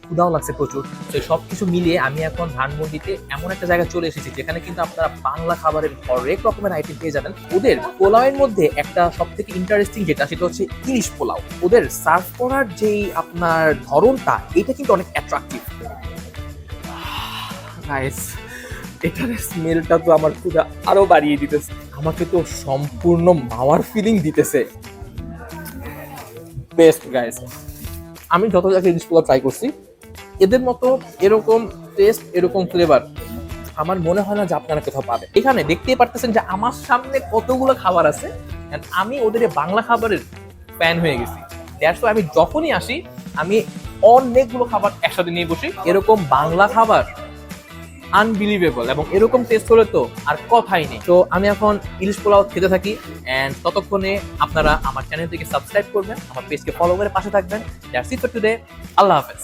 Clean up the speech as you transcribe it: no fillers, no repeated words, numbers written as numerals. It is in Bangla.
ক্ষুধাও লাগছে প্রচুর। তো সব কিছু মিলিয়ে আমি এখন ধানমন্ডিতে এমন একটা জায়গায় চলে এসেছি যেখানে কিন্তু আপনারা বাংলা খাবারের হরেক রকমের আইটেম পেয়ে যাবেন। ওদের পোলাওয়ের মধ্যে একটা সব থেকে ইন্টারেস্টিং যেটা সেটা হচ্ছে ইলিশ পোলাও। ওদের সার্ভ করার যেই আপনার ধরনটা এটা কিন্তু অনেক অ্যাট্রাকটিভ। নাইস, এটার স্মেলটা তো আমার ক্ষুধা আরো বাড়িয়ে দিতেছে, আমাকে তো সম্পূর্ণ মাওয়ার ফিলিং দিতেছে। বেস্ট গাইস, আমি যত জায়গায় ইলিশ পোলাও ট্রাই করছি এদের মতো এরকম টেস্ট এরকম ফ্লেভার আমার মনে হয় না যে আপনারা কোথাও পাবে। এখানে দেখতেই পারতেছেন যে আমার সামনে কতগুলো খাবার আছে and আমি ওদের এই বাংলা খাবারের ফ্যান হয়ে গেছি। দ্যাটস আমি যখনই আসি আমি অনেকগুলো খাবার একসাথে নিয়ে বসি। এরকম বাংলা খাবার আনবিলিভেবল এবং এরকম টেস্ট হলে তো আর কথাই নেই। তো আমি এখন ইলিশ পোলাও খেতে থাকি এন্ড ততক্ষণে আপনারা আমার চ্যানেলটিকে সাবস্ক্রাইব করবেন, আমার পেজকে ফলো করে পাশে থাকবেন। That's it for today. আল্লাহ হাফেজ।